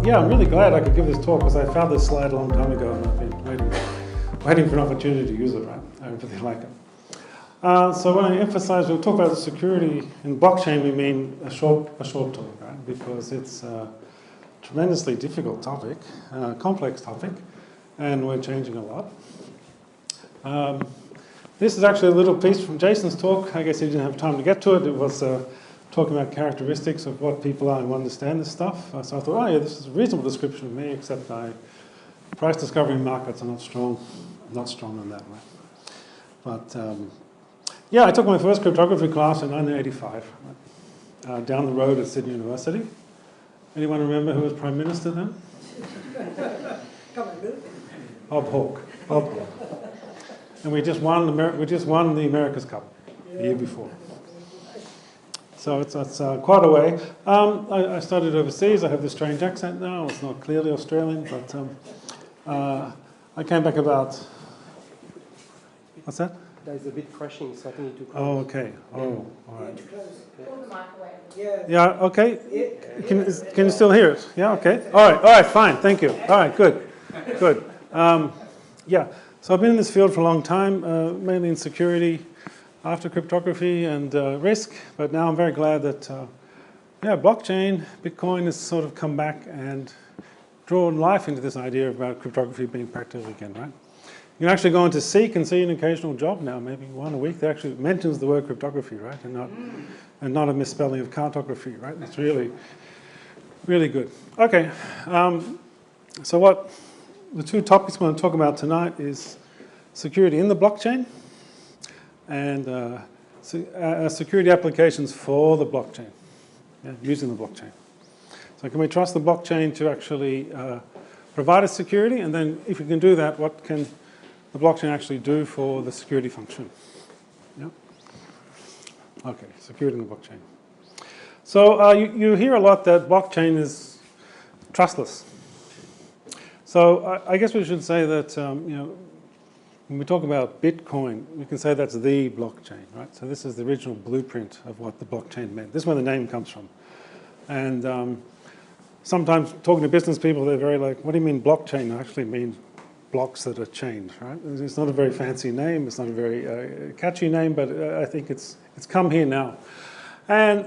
Yeah, I'm really glad I could give this talk because I found this slide a long time ago and I've been waiting for an opportunity to use it, right? I really like it. So when I emphasize, we'll talk about security in blockchain, we mean a short talk, right? Because it's a tremendously difficult topic, complex topic, and we're changing a lot. This is actually a little piece from Jason's talk. I guess he didn't have time to get to it. It was talking about characteristics of what people are who understand this stuff. So I thought, oh yeah, this is a reasonable description of me, except price discovery markets are not strong in that way. But yeah, I took my first cryptography class in 1985, down the road at Sydney University. Anyone remember who was Prime Minister then? Bob Hawke. And we just won the America's Cup the year before. So it's quite a way. I studied overseas. I have this strange accent now. It's not clearly Australian, but I came back about... What's that? There's a bit crashing, so I think you need to close. Oh, okay. Oh, all right. Pull the mic away. Yeah, okay. Can you still hear it? Yeah, okay. All right, fine. Thank you. All right, good. Yeah, so I've been in this field for a long time, mainly in security, after cryptography and risk, but now I'm very glad that, blockchain, Bitcoin has sort of come back and drawn life into this idea about cryptography being practical again, right? You can actually go into Seek and see an occasional job now, maybe one a week, that actually mentions the word cryptography, right? And not a misspelling of cartography, right? It's really, really good. Okay, so what the two topics we're going to talk about tonight is security in the blockchain and security applications for the blockchain, using the blockchain. So can we trust the blockchain to actually provide us security? And then if we can do that, what can the blockchain actually do for the security function? Yeah. Okay, security in the blockchain. So you hear a lot that blockchain is trustless. So I guess we should say that when we talk about Bitcoin, we can say that's the blockchain, right? So this is the original blueprint of what the blockchain meant. This is where the name comes from. And sometimes talking to business people, they're very like, what do you mean blockchain? It actually means blocks that are chained, right? It's not a very fancy name. It's not a very catchy name, but I think it's come here now. And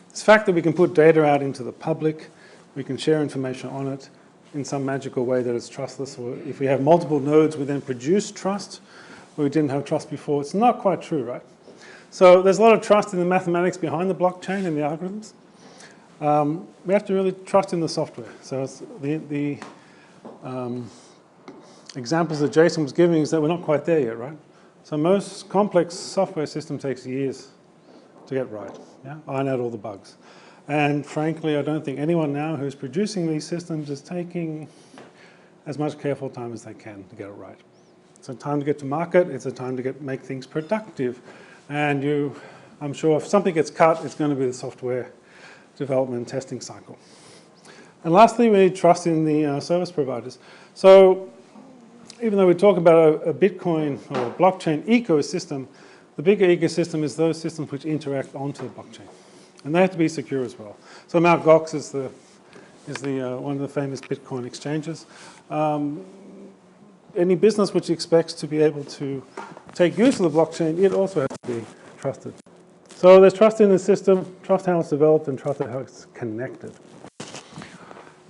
it's the fact that we can put data out into the public, we can share information on it in some magical way that it's trustless. Or if we have multiple nodes, we then produce trust where we didn't have trust before. It's not quite true, right? So there's a lot of trust in the mathematics behind the blockchain and the algorithms. We have to really trust in the software. So it's the examples that Jason was giving is that we're not quite there yet, right? So most complex software system takes years to get right, iron out all the bugs. And frankly, I don't think anyone now who's producing these systems is taking as much careful time as they can to get it right. It's a time to get to market. It's a time to make things productive. And I'm sure if something gets cut, it's going to be the software development and testing cycle. And lastly, we need trust in the service providers. So even though we talk about a Bitcoin or a blockchain ecosystem, the bigger ecosystem is those systems which interact onto the blockchain. And they have to be secure as well. So Mt. Gox is one of the famous Bitcoin exchanges. Any business which expects to be able to take use of the blockchain, it also has to be trusted. So there's trust in the system, trust how it's developed, and trust how it's connected.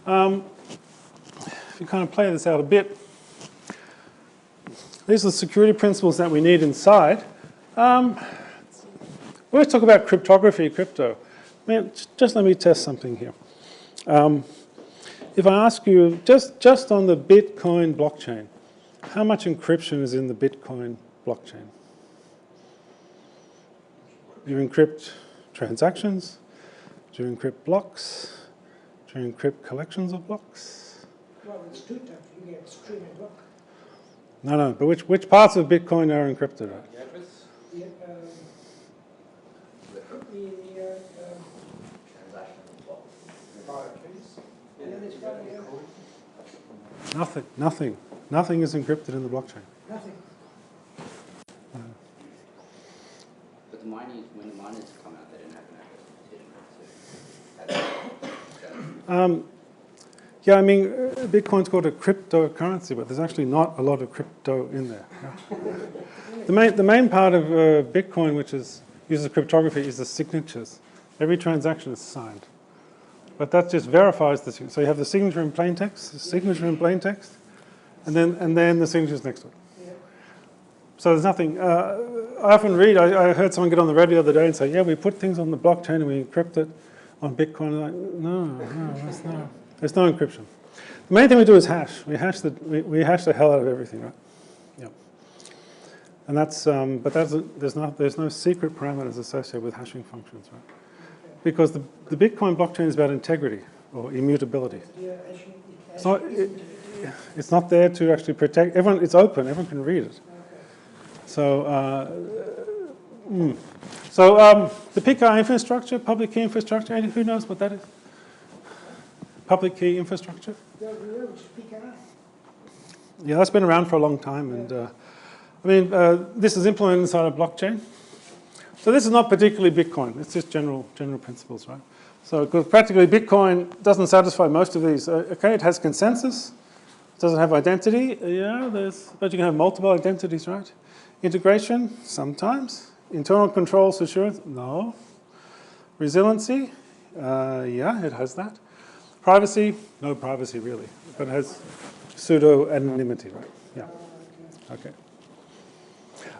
If you kind of play this out a bit, these are the security principles that we need inside. We always talk about cryptography, crypto. Man, just let me test something here. If I ask you, just on the Bitcoin blockchain, how much encryption is in the Bitcoin blockchain? Do you encrypt transactions? Do you encrypt blocks? Do you encrypt collections of blocks? Well, there's two types. You get stream and block. No, but which parts of Bitcoin are encrypted? Right? Nothing is encrypted in the blockchain. Nothing. But the mining, when the miners come out, they don't have an access to the Yeah, I mean, Bitcoin's called a cryptocurrency, but there's actually not a lot of crypto in there. Yeah. The main part of Bitcoin, which uses cryptography, is the signatures. Every transaction is signed. But that just verifies the signature. So you have the signature in plain text, the signature in plain text, and then the signatures next to it. Yeah. So there's nothing. I often read, I heard someone get on the radio the other day and say, yeah, we put things on the blockchain and we encrypt it on Bitcoin. I'm like, no, there's no encryption. The main thing we do is hash. We hash the hell out of everything, right? Yeah. And that's, but there's no secret parameters associated with hashing functions, right? Because the Bitcoin blockchain is about integrity or immutability. Yeah, actually, It's not there to actually protect everyone. It's open. Everyone can read it. So, the PKI infrastructure, public key infrastructure. Who knows what that is? Public key infrastructure. Yeah, that's been around for a long time, and this is implemented inside a blockchain. So this is not particularly Bitcoin. It's just general principles, right? So because practically Bitcoin doesn't satisfy most of these. Okay, it has consensus. It doesn't have identity. Yeah, but you can have multiple identities, right? Integration, sometimes. Internal controls assurance, no. Resiliency, yeah, it has that. Privacy, no privacy really, but it has pseudo-anonymity, right? Yeah, okay.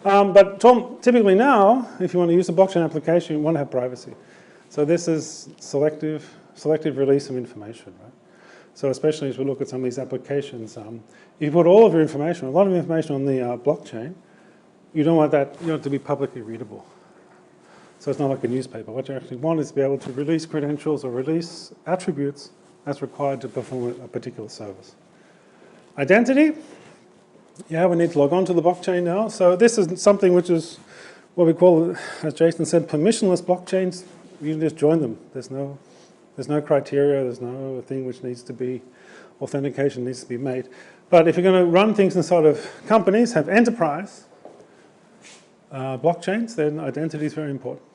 But typically now, if you want to use a blockchain application, you want to have privacy. So this is selective release of information, right? So especially as we look at some of these applications, if you put all of your information, a lot of information on the blockchain, you don't want that, you want it to be publicly readable. So it's not like a newspaper. What you actually want is to be able to release credentials or release attributes that's required to perform a particular service. Identity, yeah, we need to log on to the blockchain now. So this is something which is what we call, as Jason said, permissionless blockchains. You can just join them. There's no criteria, there's no thing which needs to be, authentication needs to be made. But if you're going to run things inside of companies, have enterprise blockchains, then identity is very important.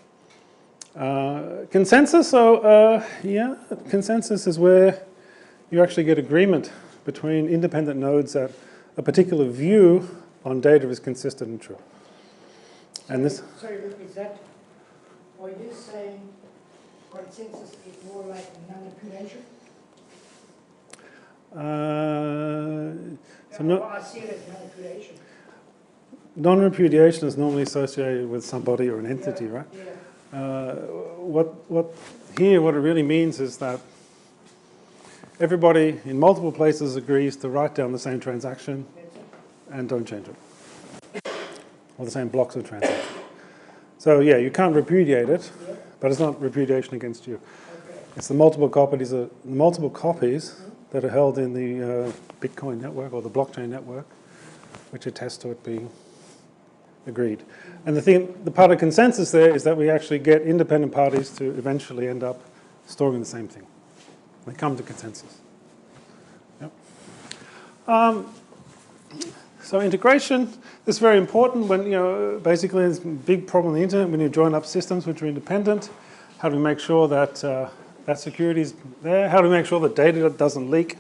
Consensus, so yeah, consensus is where you actually get agreement between independent nodes that a particular view on data is consistent and true. And this. Sorry, is that, are you saying consensus is more like non-repudiation? I see it as non-repudiation. Non-repudiation is normally associated with somebody or an entity, right? Yeah. What it really means is that everybody in multiple places agrees to write down the same transaction and don't change it, or the same blocks of transaction. So yeah, you can't repudiate it, but it's not repudiation against you. Okay. It's the multiple copies that are held in the Bitcoin network or the blockchain network, which attest to it being agreed. And the part of consensus there is that we actually get independent parties to eventually end up storing the same thing. They come to consensus. Yep. So integration is very important when, basically there's a big problem on the internet when you join up systems which are independent. How do we make sure that that security is there? How do we make sure that data doesn't leak?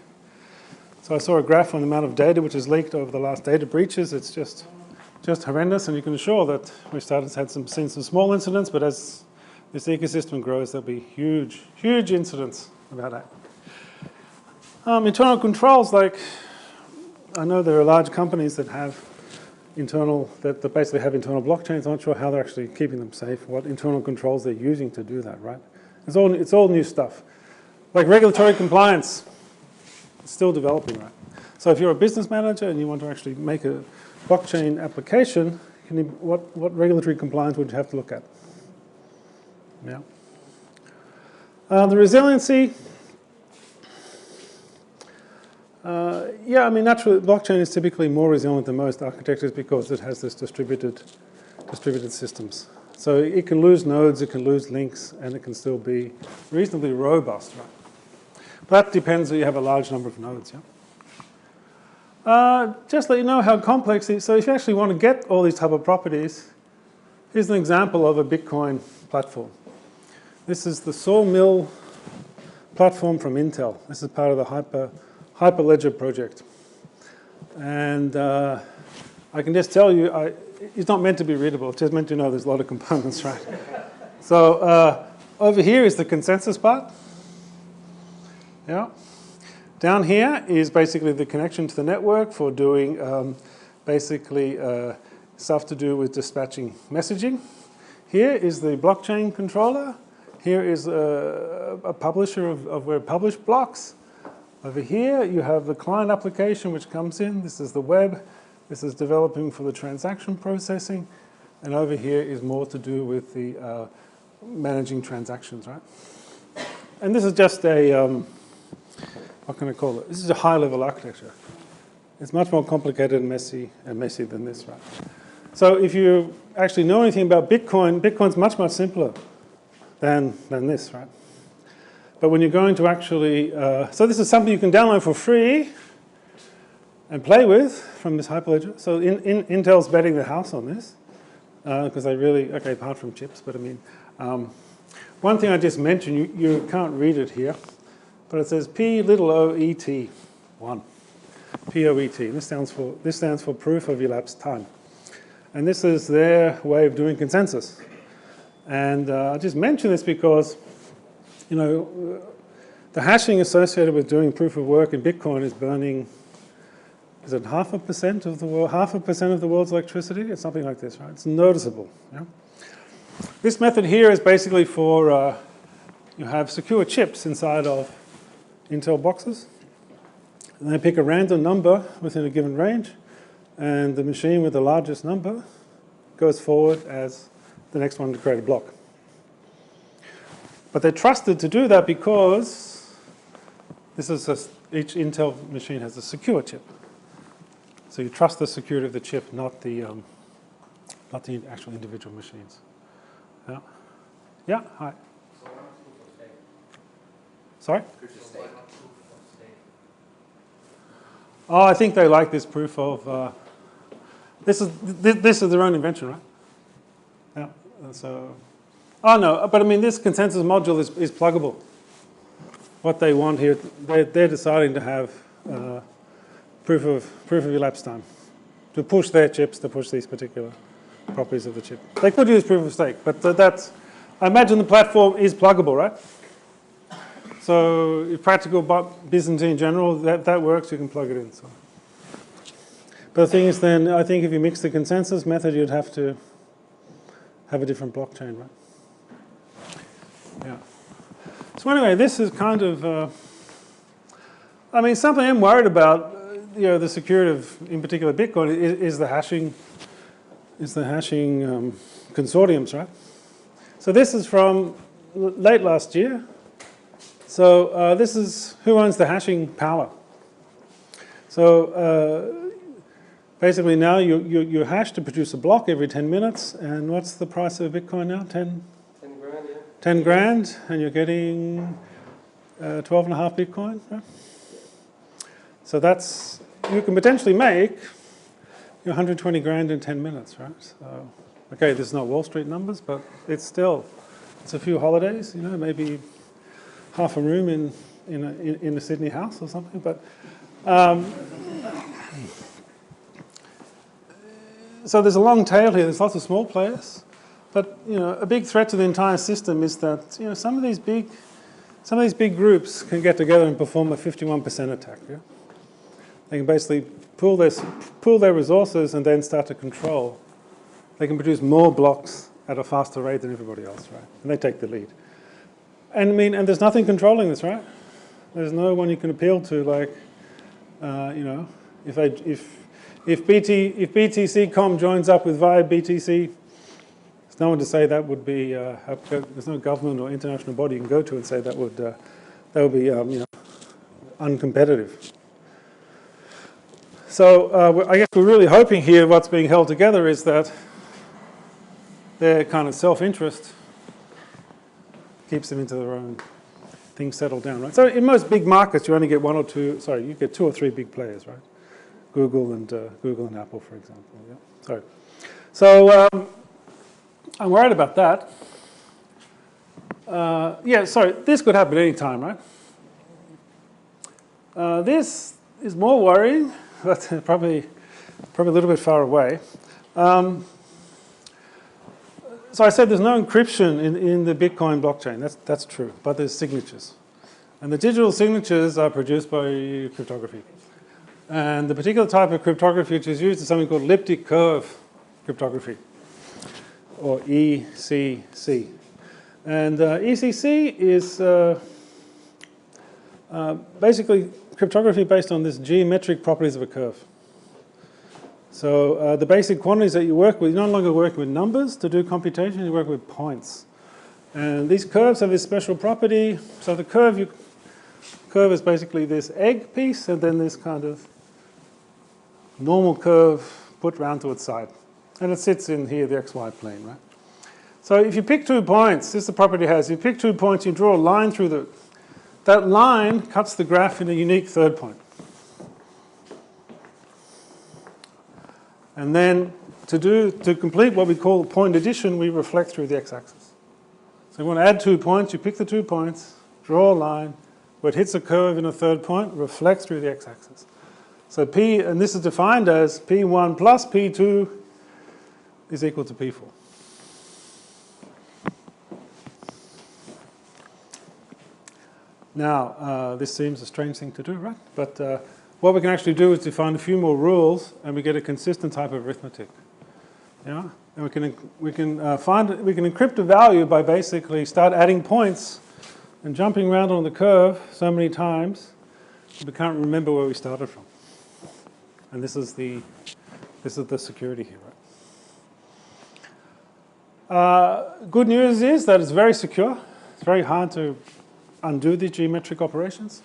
So I saw a graph on the amount of data which has leaked over the last data breaches. It's just horrendous, and you can assure that we've seen some small incidents, but as this ecosystem grows, there'll be huge incidents about that. Internal controls, like I know there are large companies that have that basically have internal blockchains. I'm not sure how they're actually keeping them safe, what internal controls they're using to do that, right? It's all new stuff. Like regulatory compliance, it's still developing, right? So if you're a business manager and you want to actually make a blockchain application, what regulatory compliance would you have to look at? Yeah. The resiliency. Naturally, blockchain is typically more resilient than most architectures because it has this distributed systems. So it can lose nodes, it can lose links, and it can still be reasonably robust, right? That depends if you have a large number of nodes, yeah? Just let you know how complex it is. So if you actually want to get all these type of properties, here's an example of a Bitcoin platform. This is the Sawmill platform from Intel. This is part of the Hyperledger project. And I can just tell you, it's not meant to be readable. It's just meant to know there's a lot of components, right? So over here is the consensus part. Yeah. Down here is basically the connection to the network for doing basically stuff to do with dispatching messaging. Here is the blockchain controller. Here is a publisher of where published blocks. Over here you have the client application which comes in. This is the web. This is developing for the transaction processing. And over here is more to do with the managing transactions, right? And this is just a, what can I call it? This is a high-level architecture. It's much more complicated and messy than this, right? So if you actually know anything about Bitcoin, Bitcoin's much, much simpler than this, right? But when you're going to actually, so this is something you can download for free and play with from this Hyperledger. So Intel's betting the house on this because they really, okay, apart from chips, but I mean, one thing I just mentioned, you can't read it here, but it says POET 1, POET. This stands for proof of elapsed time. And this is their way of doing consensus. And I just mention this because, you know, the hashing associated with doing proof of work in Bitcoin is burning, is it 0.5% of the world, 0.5% of the world's electricity? It's something like this, right? It's noticeable. Yeah? This method here is basically for, you have secure chips inside of Intel boxes. And they pick a random number within a given range, and the machine with the largest number goes forward as the next one to create a block. But they're trusted to do that because this is each Intel machine has a secure chip. So you trust the security of the chip, not the actual individual machines. Yeah. Yeah. Hi. Sorry. Oh, I think they like this proof of. This is their own invention, right? Yeah. So. Oh no, but I mean this consensus module is pluggable. What they want here, they're deciding to have proof of elapsed time to push their chips to push these particular properties of the chip. They could use proof of stake, but that's. I imagine the platform is pluggable, right? So if practical business in general, that works, you can plug it in. So. But the thing is then, I think if you mix the consensus method, you'd have to have a different blockchain, right? Yeah. So anyway, this is kind of, I mean, something I'm worried about, you know, the security of, in particular, Bitcoin is the hashing consortiums, right? So this is from late last year. So this is who owns the hashing power. So basically now you hash to produce a block every 10 minutes. And what's the price of Bitcoin now? 10 grand, yeah. 10 grand, and you're getting 12.5 Bitcoin. Right? So that's, you can potentially make 120 grand in 10 minutes, right? So, okay, this is not Wall Street numbers, but it's still, it's a few holidays, you know, maybe half a room in a Sydney house or something. But so there's a long tail here. There's lots of small players, but you know, a big threat to the entire system is that, you know, some of these big groups can get together and perform a 51% attack. Yeah? They can basically pool their resources and then start to control. They can produce more blocks at a faster rate than everybody else, right? And they take the lead. And I mean, and there's nothing controlling this, right? There's no one you can appeal to, like, you know, if BTC.com joins up with via BTC, there's no one to say that would be. There's no government or international body you can go to and say that would be you know, uncompetitive. So I guess we're really hoping here what's being held together is that their kind of self-interest keeps them into their own things settled down, right? So in most big markets, you only get you get 2 or 3 big players, right? Google and Apple, for example. Yeah. So I'm worried about that. Yeah, sorry, this could happen any time, right? This is more worrying, but probably a little bit far away. So I said there's no encryption in the Bitcoin blockchain. That's true, but there's signatures. And the digital signatures are produced by cryptography. And the particular type of cryptography which is used is something called elliptic curve cryptography, or ECC. And ECC is basically cryptography based on this geometric properties of a curve. So the basic quantities that you work with, you're no longer working with numbers to do computation, you work with points. And these curves have this special property. So the curve is basically this egg piece and then this kind of normal curve put round to its side. And it sits in here, the xy plane, right? So if you pick 2 points, this is the property it has. You pick 2 points, you draw a line through that line cuts the graph in a unique third point. And then to complete what we call point addition, we reflect through the x-axis. So you want to add 2 points, you pick the 2 points, draw a line, where it hits a curve in a third point, reflects through the x-axis. So P, and this is defined as P1 plus P2 is equal to P4. Now, this seems a strange thing to do, right? But what we can actually do is define a few more rules, and we get a consistent type of arithmetic. Yeah, and we can encrypt a value by basically start adding points and jumping around on the curve so many times we can't remember where we started from. And this is the security here, right? Good news is that it's very secure. It's very hard to undo these geometric operations.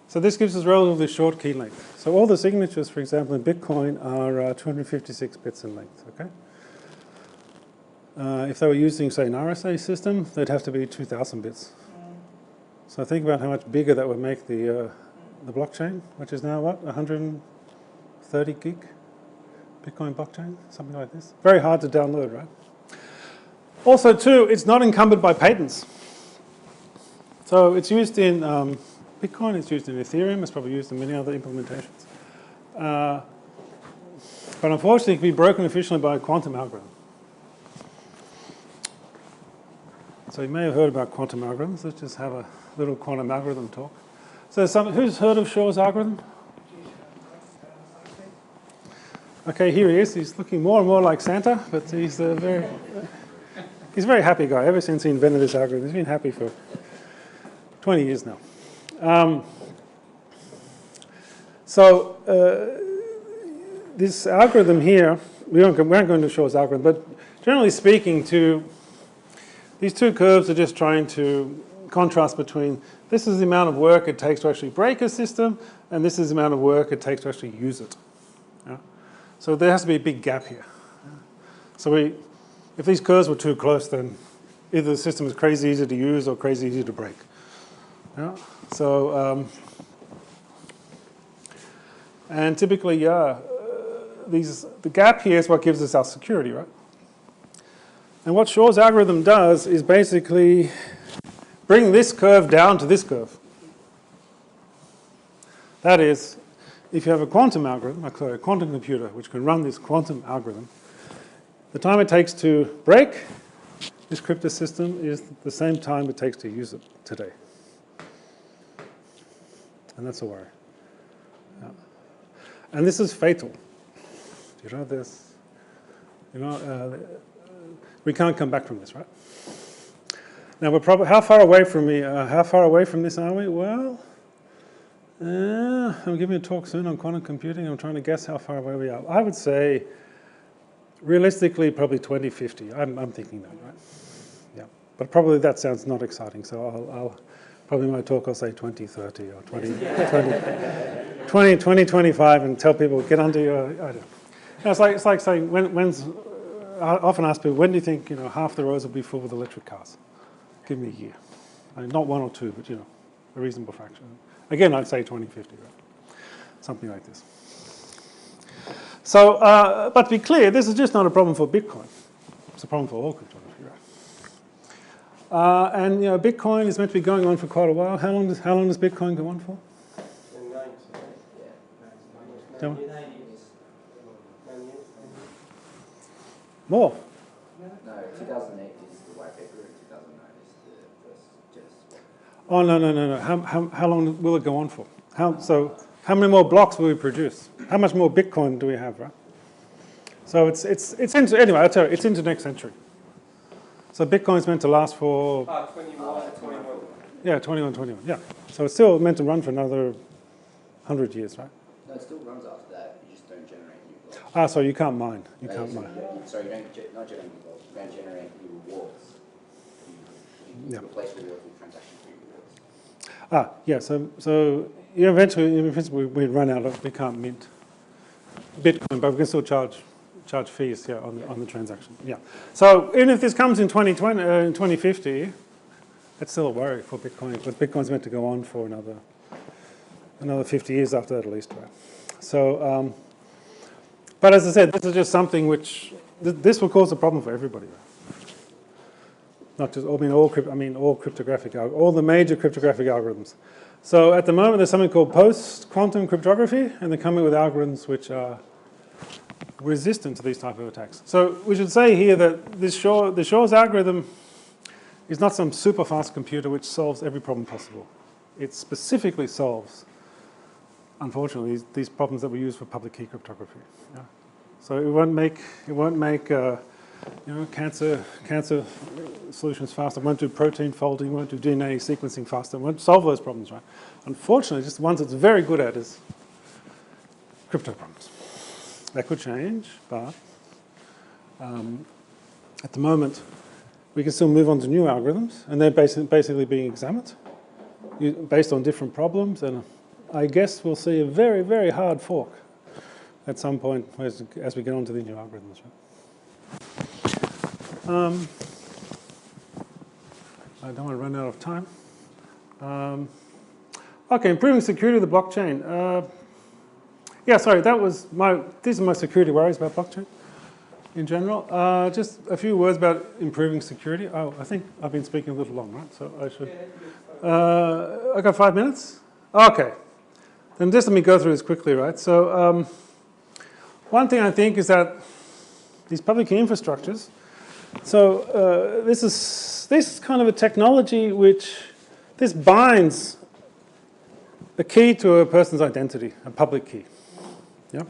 So this gives us relatively short key length. So all the signatures, for example, in Bitcoin are 256 bits in length, okay? If they were using, say, an RSA system, they'd have to be 2,000 bits. So think about how much bigger that would make the blockchain, which is now, what, 130 gig Bitcoin blockchain, something like this. Very hard to download, right? Also, too, it's not encumbered by patents. So it's used in Bitcoin, it's used in Ethereum, it's probably used in many other implementations. But unfortunately, it can be broken efficiently by a quantum algorithm. So you may have heard about quantum algorithms. Let's just have a little quantum algorithm talk. So who's heard of Shor's algorithm? Okay, here he is. He's looking more and more like Santa, but he's a very happy guy. Ever since he invented this algorithm, he's been happy for 20 years now. This algorithm here, we aren't going to show Shor's algorithm, but generally speaking, these two curves are just trying to contrast between this is the amount of work it takes to actually break a system, and this is the amount of work it takes to actually use it. Yeah? So there has to be a big gap here. So if these curves were too close, then either the system is crazy easy to use or crazy easy to break. Yeah? So, and typically, the gap here is what gives us our security, right? And what Shor's algorithm does is basically bring this curve down to this curve. That is, if you have a quantum algorithm, a quantum computer, which can run this quantum algorithm, the time it takes to break this crypto system is the same time it takes to use it today. And that's a worry. Yeah. And this is fatal. Do you know this? We can't come back from this, right? Now we're probably how far away from this are we? Well, I'm giving a talk soon on quantum computing. I'm trying to guess how far away we are. I would say, realistically, probably 2050. I'm thinking that, right? Yeah, but probably that sounds not exciting. So I'll probably in my talk I'll say 2030 or 2025 and tell people get under your. I don't know. It's like saying when's. I often ask people, when do you think half the roads will be full with electric cars? Give me a year. I mean, not 1 or 2, but a reasonable fraction. Again, I'd say 2050, right? Something like this. So, but to be clear, this is just not a problem for Bitcoin. It's a problem for all cryptography, right? And Bitcoin is meant to be going on for quite a while. How long does Bitcoin go on for? 9 Tell me. 9 years. More. No, 2008 is the white paper, and 2009 is the first Genesis. Oh, no. How long will it go on for? How many more blocks will we produce? How much more Bitcoin do we have, right? So it's into, anyway, I'll tell you, it's into next century. So Bitcoin's meant to last for... 21. Yeah, 21, yeah. So it's still meant to run for another 100 years, right? No, it still runs after that. You just don't generate new blocks. Ah, so you can't mine. You No, can't so mine. Sorry, you don't not generate new blocks. You don't generate new rewards. You replace rewards with transaction fee rewards. Ah, yeah. So yeah, eventually we run out of, we can't mint Bitcoin, but we can still charge fees, yeah, on the transaction. Yeah. So even if this comes in 2050, it's still a worry for Bitcoin, because Bitcoin's meant to go on for another 50 years after that at least, right? So, but as I said, this is just something which this will cause a problem for everybody, right? Not just, all cryptographic, all the major cryptographic algorithms. So at the moment, there's something called post-quantum cryptography, and they're coming with algorithms which are resistant to these type of attacks. So we should say here that the Shor's algorithm is not some super fast computer which solves every problem possible. It specifically solves, unfortunately, these problems that we use for public key cryptography. Yeah? So it won't make cancer solutions faster. It won't do protein folding. It won't do DNA sequencing faster. It won't solve those problems, right? Unfortunately, just the ones it's very good at is crypto problems. That could change, but at the moment, we can still move on to new algorithms, and they're basically being examined based on different problems, and I guess we'll see a very, very hard fork at some point as we get on to the new algorithms. Right? I don't want to run out of time. Okay, improving security of the blockchain. Yeah, sorry, these are my security worries about blockchain in general. Just a few words about improving security. Oh, I think I've been speaking a little long, right? So I should... I got 5 minutes? Okay. Then just let me go through this quickly, right? So one thing I think is that these public key infrastructures, so this is kind of a technology this binds a key to a person's identity, a public key. Yeah?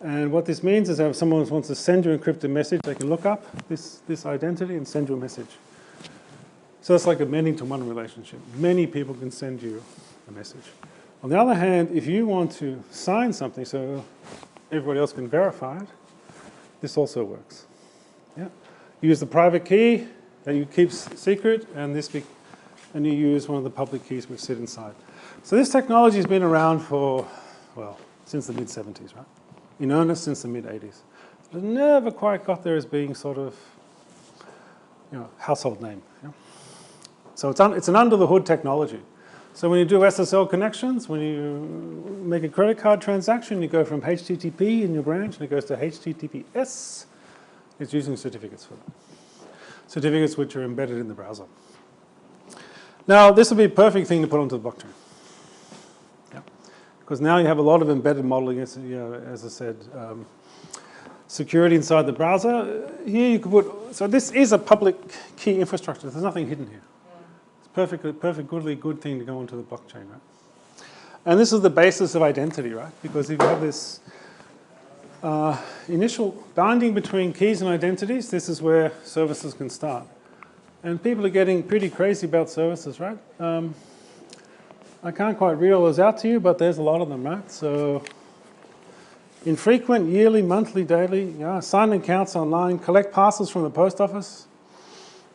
And what this means is that if someone wants to send you an encrypted message, they can look up this identity and send you a message. So it's like a many-to-one relationship. Many people can send you a message. On the other hand, if you want to sign something so everybody else can verify it, this also works. Yeah? You use the private key that you keep secret, and you use one of the public keys which sit inside. So this technology has been around for, well, since the mid-70s, right? In earnest since the mid-80s. It never quite got there as being sort of, household name. Yeah? So it's an under-the-hood technology. So when you do SSL connections, when you make a credit card transaction, you go from HTTP in your branch, and it goes to HTTPS. It's using certificates for that. Certificates which are embedded in the browser. Now, this would be a perfect thing to put onto the blockchain. Because now you have a lot of embedded modeling, as I said, security inside the browser. Here you could put, so this is a public key infrastructure. There's nothing hidden here. It's perfectly good thing to go onto the blockchain, right? And this is the basis of identity, right? Because if you have this initial binding between keys and identities, this is where services can start. And people are getting pretty crazy about services, right? I can't quite read all those out to you, but there's a lot of them, right? So infrequent, yearly, monthly, daily, sign accounts online, collect parcels from the post office,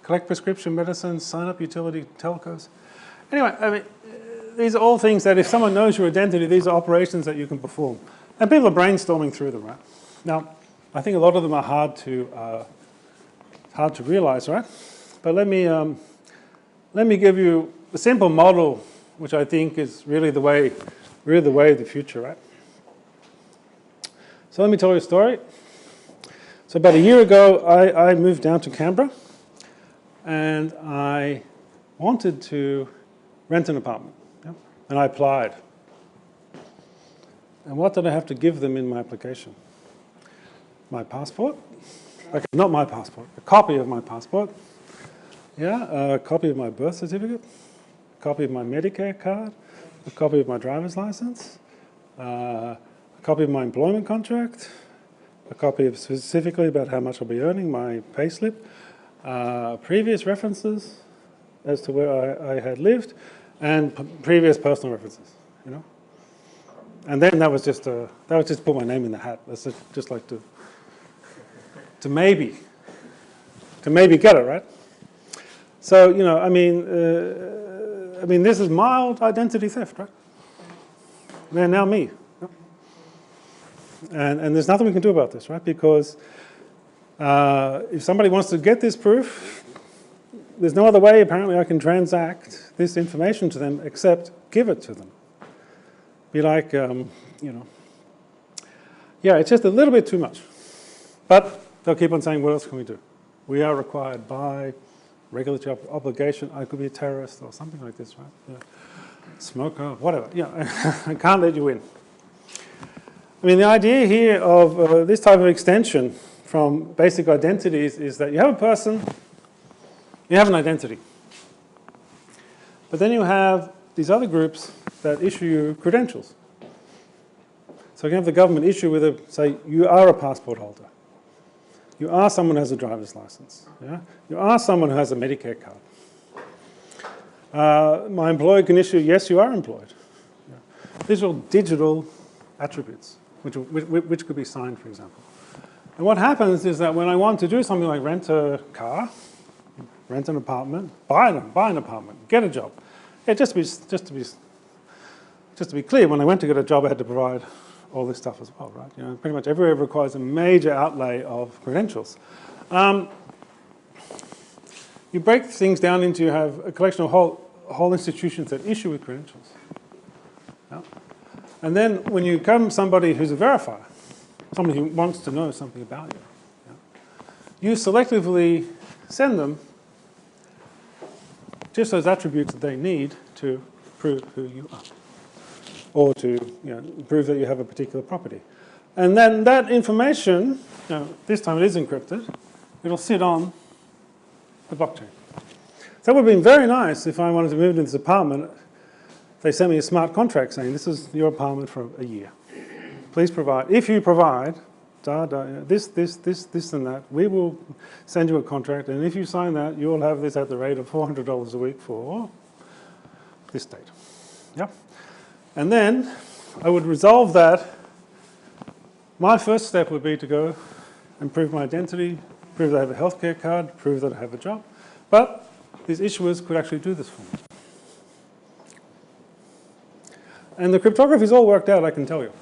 collect prescription medicines, sign up utility telcos. Anyway, I mean, these are all things that if someone knows your identity, these are operations that you can perform. And people are brainstorming through them, right? Now, I think a lot of them are hard to realize, right? But let me give you a simple model which I think is really the way of the future, right? So let me tell you a story. So about a year ago, I moved down to Canberra, and I wanted to rent an apartment, yeah? And I applied. And what did I have to give them in my application? My passport? Okay, not my passport, a copy of my passport. Yeah, a copy of my birth certificate, a copy of my Medicare card, a copy of my driver's license, a copy of my employment contract, a copy of specifically about how much I'll be earning, my payslip, previous references as to where I had lived, and previous personal references, you know. And then that was just put my name in the hat. That's just like to maybe get it right. So you know, I mean, this is mild identity theft, right? They're now me, and there's nothing we can do about this, right? Because if somebody wants to get this proof, there's no other way apparently I can transact this information to them except give it to them. Be like, you know, yeah, it's just a little bit too much. But they'll keep on saying, what else can we do? We are required by regulatory obligation. I could be a terrorist or something like this, right? Yeah. Smoker, whatever. Yeah, I can't let you in. I mean, the idea here of this type of extension from basic identities is that you have a person, you have an identity. But then you have these other groups that issue you credentials. So you can have the government issue with a, say, you are a passport holder. You are someone who has a driver's license. Yeah? You are someone who has a Medicare card. My employer can issue, yes, you are employed. Yeah. These are all digital attributes, which could be signed, for example. And what happens is that when I want to do something like rent a car, rent an apartment, buy an apartment, get a job. Yeah, just to be clear, when I went to get a job, I had to provide all this stuff as well, right? You know, pretty much everywhere requires a major outlay of credentials. You break things down into, you have a collection of whole institutions that issue with credentials. Yeah? And then when you come somebody who's a verifier, somebody who wants to know something about you, yeah, you selectively send them just those attributes that they need to prove who you are, or to prove that you have a particular property. And then that information, this time it is encrypted, it'll sit on the blockchain. So it would have been very nice if I wanted to move into this apartment, they sent me a smart contract saying, this is your apartment for a year. Please provide, if you provide, this and that, we will send you a contract, and if you sign that, you'll have this at the rate of $400 a week for this date. Yep. And then I would resolve that. My first step would be to go and prove my identity, prove that I have a healthcare card, prove that I have a job. But these issuers could actually do this for me. And the cryptography is all worked out, I can tell you.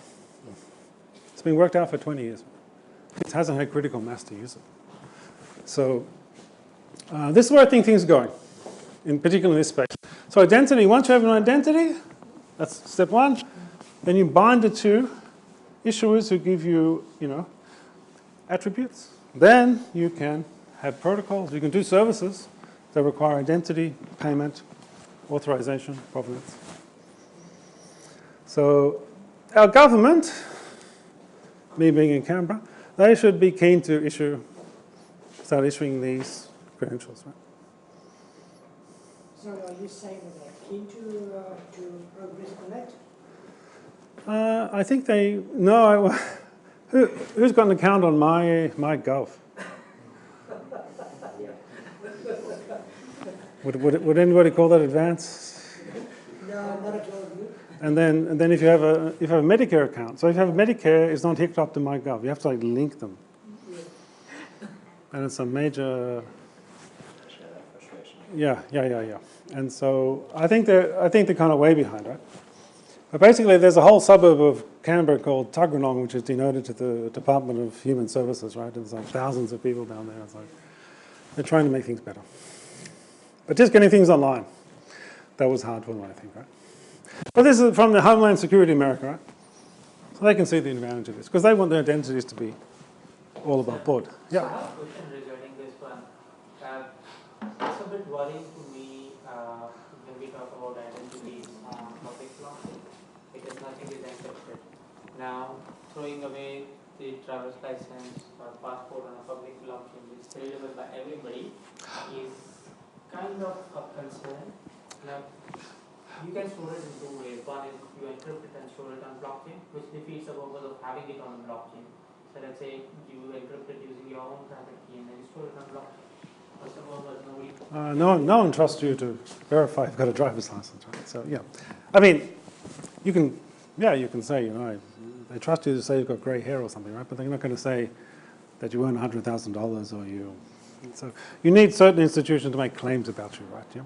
It's been worked out for 20 years. It hasn't had critical mass to use it. So this is where I think things are going, in particular in this space. So identity, once you have an identity, that's step one. Then you bind it to issuers who give you, attributes. Then you can have protocols. You can do services that require identity, payment, authorization, provenance. So our government, me being in Canberra, they should be keen to start issuing these credentials, right? So are you saying that they're keen to Progress Connect? I think they, no, who's got an account on my Gov? Would anybody call that advanced? No, not at all. And then if you have a Medicare account, so if you have a Medicare, it's not hooked up to MyGov. You have to link them, and it's a major. Yeah. And so I think they're kind of way behind, right? But basically, there's a whole suburb of Canberra called Tuggeranong, which is denoted to the Department of Human Services, right? There's thousands of people down there. It's they're trying to make things better, but just getting things online, that was hard for them, I think, right? But this is from the Homeland Security America, right? So they can see the advantage of this, because they want their identities to be all above board. Yeah. So I have a question regarding this one. It's a bit worrying to me when we talk about identities on public blockchain, because nothing is encrypted. Now, throwing away the driver's license or passport on a public blockchain, which is available by everybody, is kind of a concern. Now, you can store it in two ways. One is you encrypt it and store it on blockchain, which defeats the purpose of having it on the blockchain. So let's say you encrypt it using your own private key and then you store it on blockchain. What's the purpose? Nobody. No one trusts you to verify you've got a driver's license, right? So yeah, I mean, you can say, you know, they trust you to say you've got grey hair or something, right? But they're not going to say that you earn $100,000 or you. So you need certain institutions to make claims about you, right? Yeah,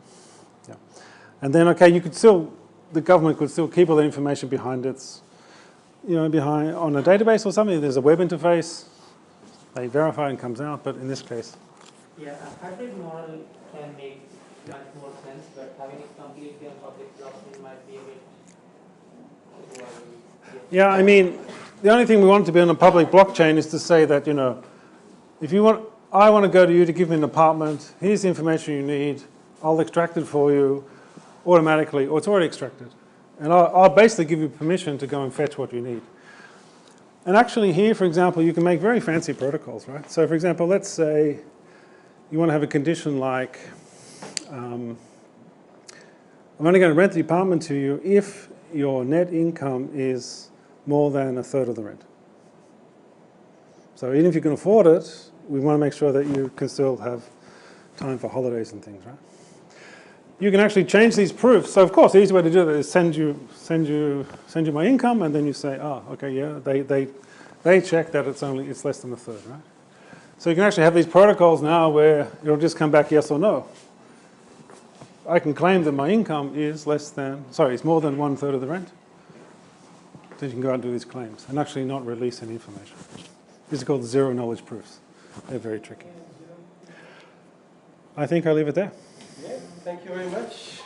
yeah. And then okay, the government could still keep all the information behind its, you know, on a database or something. There's a web interface. They verify and comes out. But in this case. Yeah, a hybrid model can make much more sense, but having it completely on public blockchain might be a bit. Yeah, I mean, the only thing we want to be on a public blockchain is to say that, you know, I want to go to you to give me an apartment. Here's the information you need. I'll extract it for you automatically, or it's already extracted. And I'll basically give you permission to go and fetch what you need. And actually here, for example, you can make very fancy protocols, right? So for example, let's say you want to have a condition like, I'm only going to rent the apartment to you if your net income is more than a third of the rent. So even if you can afford it, we want to make sure that you can still have time for holidays and things, right? You can actually change these proofs. So of course, the easy way to do that is send you my income, and then you say, oh, okay, yeah, they check that it's less than a third, right? So you can actually have these protocols now where it'll just come back yes or no. I can claim that my income is it's more than 1/3 of the rent. Then you can go out and do these claims and actually not release any information. These are called zero knowledge proofs. They're very tricky. I think I'll leave it there. Yeah, thank you very much.